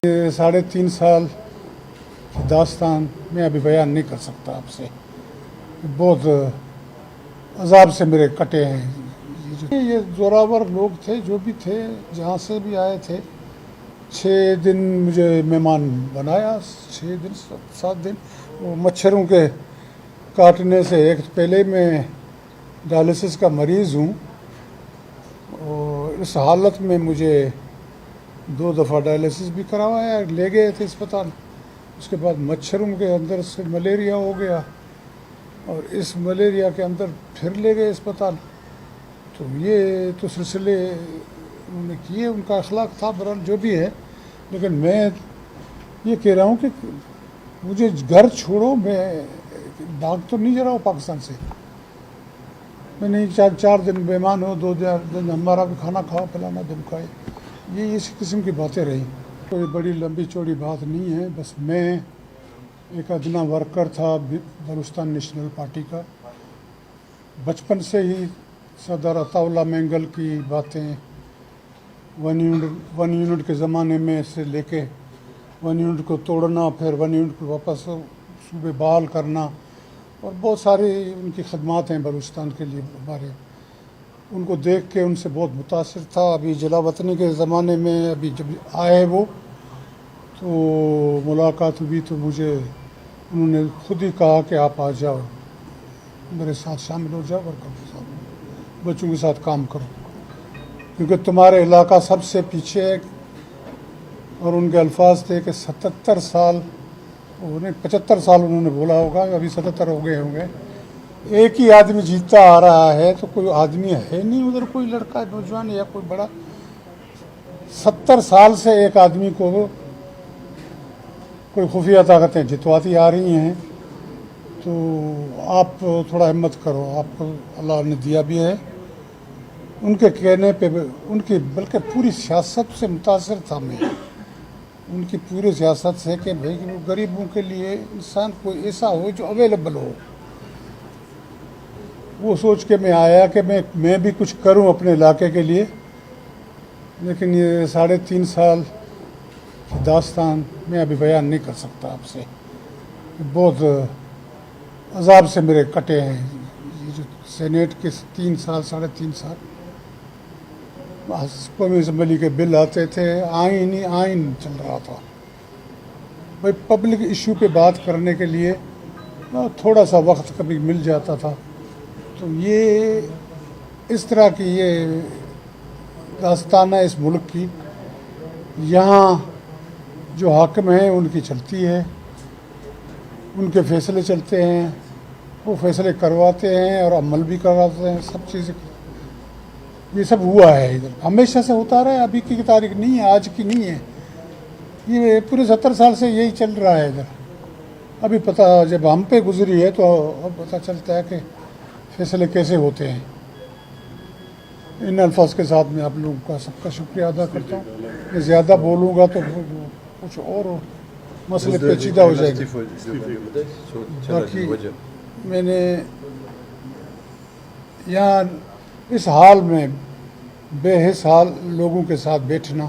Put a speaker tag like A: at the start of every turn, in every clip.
A: ये 3.5 साल की दास्तान मैं अभी बयान नहीं कर सकता आपसे। बहुत अजाब से मेरे कटे हैं। ये जोरावर लोग थे, जो भी थे, जहाँ से भी आए थे। 6 दिन मुझे मेहमान बनाया, 6 दिन 7 दिन। वो मच्छरों के काटने से, एक पहले मैं डायलिसिस का मरीज़ हूँ और इस हालत में मुझे 2 दफ़ा डायलिसिस भी करवाया, ले गए थे अस्पताल। उसके बाद मच्छरों के अंदर से मलेरिया हो गया और इस मलेरिया के अंदर फिर ले गए अस्पताल। तो ये तो सिलसिले उन्होंने किए, उनका अखलाक था, बहरहाल जो भी है। लेकिन मैं ये कह रहा हूँ कि मुझे घर छोड़ो, मैं भाग तो नहीं जा रहा हूँ पाकिस्तान से। मैं नहीं 4 दिन मेहमान हो, 2 दिन हमारा भी खाना खाओ, फलाना धमकाए, ये इस किस्म की बातें रही। कोई बड़ी लंबी चौड़ी बात नहीं है। बस मैं एक अदना वर्कर था बलूचिस्तान नेशनल पार्टी का। बचपन से ही सदर अताउल्लाह मेंगल की बातें, वन यूनिट के ज़माने में से लेके 1 यूनिट को तोड़ना, फिर 1 यूनिट को वापस सूबे बहाल करना, और बहुत सारी उनकी खदमात हैं बलूचिस्तान के लिए हमारे। उनको देख के उनसे बहुत मुतासिर था। अभी जिला वतनी के ज़माने में अभी जब आए वो, तो मुलाकात हुई तो मुझे उन्होंने खुद ही कहा कि आप आ जाओ, मेरे साथ शामिल हो जाओ, वर्कर के साथ, बच्चों के साथ काम करो, क्योंकि तुम्हारे इलाका सबसे पीछे है। और उनके अल्फाज थे कि 77 साल, उन्हें 75 साल उन्होंने बोला होगा, अभी 77 हो गए होंगे, एक ही आदमी जीतता आ रहा है, तो कोई आदमी है नहीं उधर, कोई लड़का नौजवान या कोई बड़ा। 70 साल से एक आदमी को कोई खुफिया ताकतें जितवाती आ रही हैं। तो आप थोड़ा हिम्मत करो, आपको अल्लाह ने दिया भी है। उनके कहने पे उनकी बल्कि पूरी सियासत से मुतासर था मैं, उनकी पूरी सियासत से कि भाई वो गरीबों के लिए इंसान कोई ऐसा हो जो अवेलेबल हो। वो सोच के मैं आया कि मैं भी कुछ करूं अपने इलाके के लिए। लेकिन ये 3.5 साल की दास्तान मैं अभी बयान नहीं कर सकता आपसे। बहुत अजाब से मेरे कटे हैं। ये जो सेनेट के 3 साल 3.5 साल कौमी असम्बली के बिल आते थे, आइन चल रहा था भाई। पब्लिक इशू पे बात करने के लिए थोड़ा सा वक्त कभी मिल जाता था। तो ये इस तरह की ये दास्तान है इस मुल्क की। यहाँ जो हाकिम हैं उनकी चलती है, उनके फैसले चलते हैं, वो फैसले करवाते हैं और अमल भी करवाते हैं, सब चीज़ें। ये सब हुआ है इधर, हमेशा से होता रहा है, अभी की तारीख नहीं है, आज की नहीं है। ये पूरे 70 साल से यही चल रहा है इधर। अभी पता जब हम पे गुजरी है तो अब पता चलता है कि फैसले कैसे होते हैं। इन अल्फाज के साथ मैं आप लोगों का सबका शुक्रिया अदा करता हूँ। मैं ज़्यादा बोलूँगा तो कुछ और मसले पेचीदा हो जाएंगे। बाकी मैंने यहाँ इस हाल में बेहिस हाल लोगों के साथ बैठना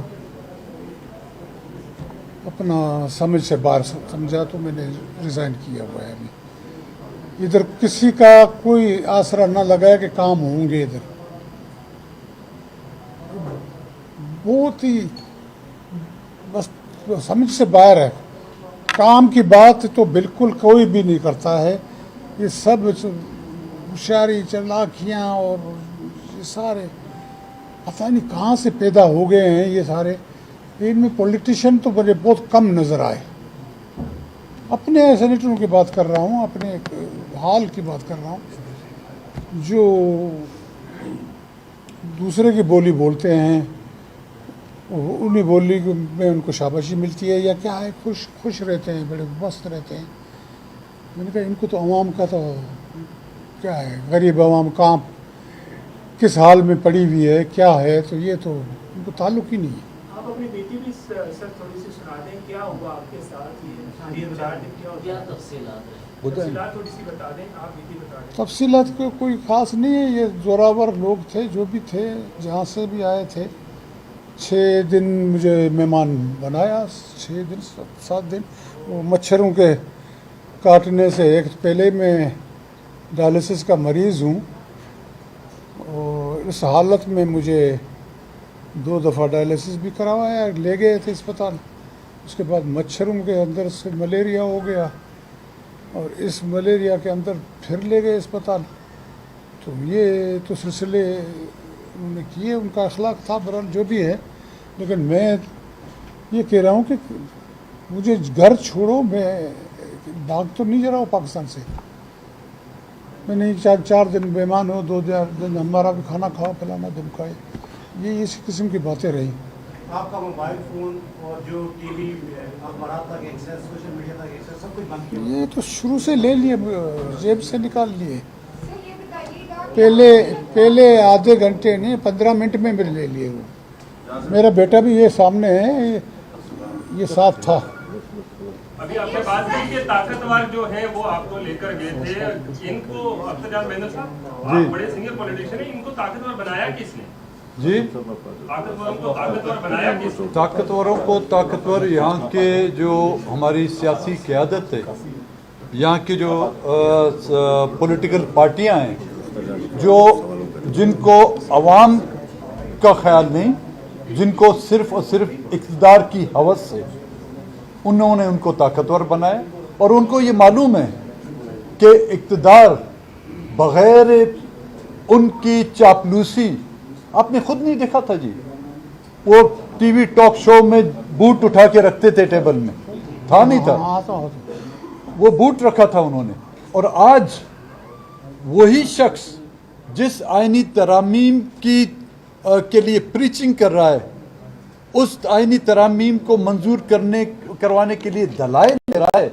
A: अपना समझ से बाहर समझा, तो मैंने रिज़ाइन किया हुआ है। अभी इधर किसी का कोई आसरा ना लगाया कि काम होंगे। इधर बहुत ही बस समझ से बाहर है। काम की बात तो बिल्कुल कोई भी नहीं करता है। ये सब होशियारी, चालाकियाँ और ये सारे पता नहीं कहाँ से पैदा हो गए हैं ये सारे। इनमें पॉलिटिशियन तो मुझे बहुत कम नज़र आए। अपने सेनेटरों की बात कर रहा हूँ, अपने हाल की बात कर रहा हूँ, जो दूसरे की बोली बोलते हैं, उन्हीं बोली में उनको शाबाशी मिलती है या क्या है, खुश रहते हैं, बड़े मस्त रहते हैं। मैंने कहा इनको तो अवाम का तो क्या है, गरीब अवाम कहाँ किस हाल में पड़ी हुई है, क्या है, तो ये तो उनको ताल्लुक ही नहीं है।
B: आप अपनी बेटी भी सर थोड़ी सी सुना दें, क्या हुआ आपके साथ, क्या तफसीलात थोड़ी सी बता दें, आप बीती बता दें।
A: तफसीलात कोई ख़ास नहीं है। ये जोरावर लोग थे, जो भी थे, जहाँ से भी आए थे। 6 دن مجھے مہمان بنایا، 6 دن 7 دن وہ مچھروں کے کاٹنے سے. ایک پہلے میں ڈائلسس کا مریض ہوں اور اس حالت میں مجھے 2 دفعہ ڈائلسس بھی کروایا، لے گئے تھے اسپتال. اس کے بعد مچھروں کے اندر سے ملیریا ہو گیا اور اس ملیریا کے اندر پھر لے گئے اسپتال. تو یہ تو سلسلے انہوں نے کیے، ان کا اخلاق تھا برحال جو بھی ہے. لیکن میں یہ کہہ رہا ہوں کہ مجھے گھر چھوڑو، میں بھاگ تو نہیں جا رہا ہوں پاکستان سے. میں نہیں 4 دن مہمان ہو، 2 دن ہمارا بھی کھانا کھاؤ، پلانا دمکائے. یہ اس قسم کی باتیں رہیں.
C: آپ کا موبائل فون اور جو ٹی وی اخبارات تک ایکسیس، سوشل میڈیا تک ایکسیس سب کچھ بند کیا؟
A: یہ تو شروع سے لے لیے، جیب سے نکال لیے. پہلے آدھے گھنٹے نہیں 15 منٹ میں بھی لے لیے. وہ میرا بیٹا بھی یہ سامنے ہے، یہ ساتھ تھا.
D: ابھی آپ نے بات کی کہ طاقتور جو ہیں وہ آپ کو لے کر گئے تھے، ان کو اختر جان مہندر صاحب آپ بڑے سینئر پولیٹیشین ہیں، ان کو طاقتور بنایا کس نے؟
E: جی
D: طاقتوروں کو طاقتور بنایا کس نے؟
E: طاقتوروں کو طاقتور یہاں کے جو ہماری سیاسی قیادت ہے، یہاں کی جو پولیٹیکل پارٹیاں ہیں، جن کو عوام کا خیال نہیں، جن کو صرف اور صرف اقتدار کی ہوس سے، انہوں نے ان کو طاقتور بنایا. اور ان کو یہ معلوم ہے کہ اقتدار بغیر ان کی چاپلوسی، آپ نے خود نہیں دیکھا تھا جی، وہ ٹی وی ٹاک شو میں بوٹ اٹھا کے رکھتے تھے ٹیبل میں، تھا نہیں تھا، وہ بوٹ رکھا تھا انہوں نے. اور آج وہی شخص جس آئینی ترامیم کے لیے پریچنگ کر رہا ہے، اس آئینی ترامیم کو منظور کروانے کے لیے دلائل دے رہا ہے.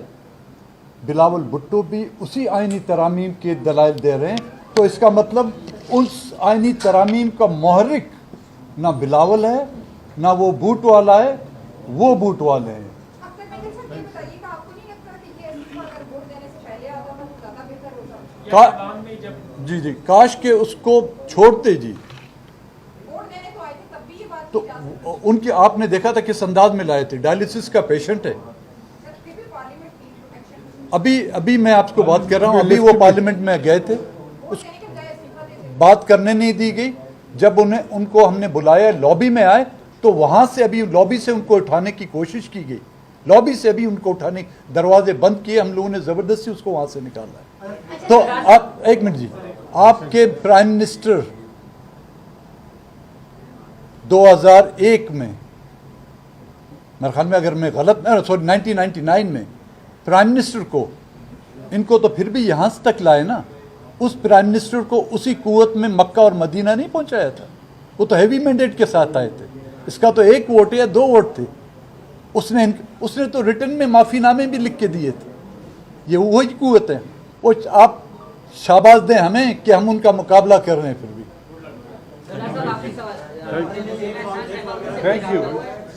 E: بلاول بھٹو بھی اسی آئینی ترامیم کے دلائل دے رہے ہیں. تو اس کا مطلب اس آئینی ترامیم کا محرک نہ بلاول ہے، نہ وہ بوٹ والا ہے، وہ بوٹ والے ہیں. جی کاش کہ اس کو چھوڑتے جی. تو ان کی آپ نے دیکھا تھا کس انداز میں لائے تھے، ڈائلسس کا پیشنٹ ہے. ابھی میں آپ کو بات کر رہا ہوں، ابھی وہ پارلیمنٹ میں گئے تھے، بات کرنے نہیں دی گئی. جب ان کو ہم نے بلایا لابی میں آئے تو وہاں سے ابھی لابی سے ان کو اٹھانے کی کوشش کی گئی، لابی سے ابھی ان کو اٹھانے، دروازے بند کیے، ہم لوگوں نے زبردستی اس کو وہاں سے نکالا ہے. تو آپ ایک منٹ جی، آپ کے پرائم منسٹر 2001 میں، میرے خیال میں اگر میں غلط نہ، سوری 1999 میں پرائم منسٹر کو، ان کو تو پھر بھی یہاں تک لائے نا. اس پرائم منسٹر کو اسی قوت میں مکہ اور مدینہ نہیں پہنچایا تھا، وہ تو ہیوی مینڈیٹ کے ساتھ آئے تھے. اس کا تو 1 ووٹ یا 2 ووٹ تھے. اس نے تو ریٹن میں معافی نامے بھی لکھ کے دیے تھے. یہ وہی قوت ہے. وہ آپ شاباش دیں ہمیں کہ ہم ان کا مقابلہ کر رہے ہیں. پھر بھی
F: تھینک یو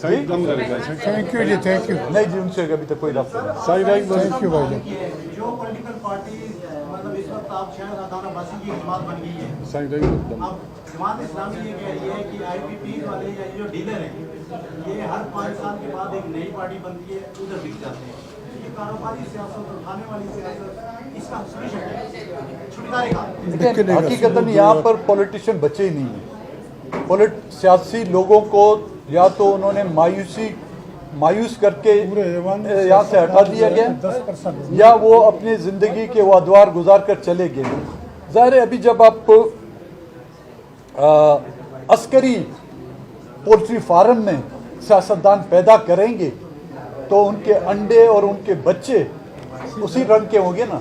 F: تھینک یو جی، تھینک یو.
E: نہیں جی، ان سے ابھی تک کوئی رابطہ نہیں.
A: تھینک یو بھائی جان.
C: جو پولیٹیکل پارٹی مطلب اس وقت آپ شہر ادانا باسی کی جماعت بن گئی ہے، اب جماعت اسلامی یہ کہہ رہی ہے کہ آئی پی پی والے یا جو ڈیلر ہیں یہ ہر 5 سال کے بعد ایک نئی پارٹی بنتی ہے، ادھر بک جاتے ہیں. یہ کاروباری سیاست، اٹھانے والی سیاست، اس کا سولوشن ہے چھٹکارے کا.
E: حقیقتاً یہاں پر پولیٹیشین بچے ہی نہیں ہیں. سیاسی لوگوں کو یا تو انہوں نے مایوس کر کے یہاں سے ہٹا دیا گیا، یا وہ اپنی زندگی کے وہ ادوار گزار کر چلے گئے. ظاہر ہے ابھی جب آپ عسکری پولٹری فارم میں سیاستدان پیدا کریں گے تو ان کے انڈے اور ان کے بچے اسی رنگ کے ہوں گے نا.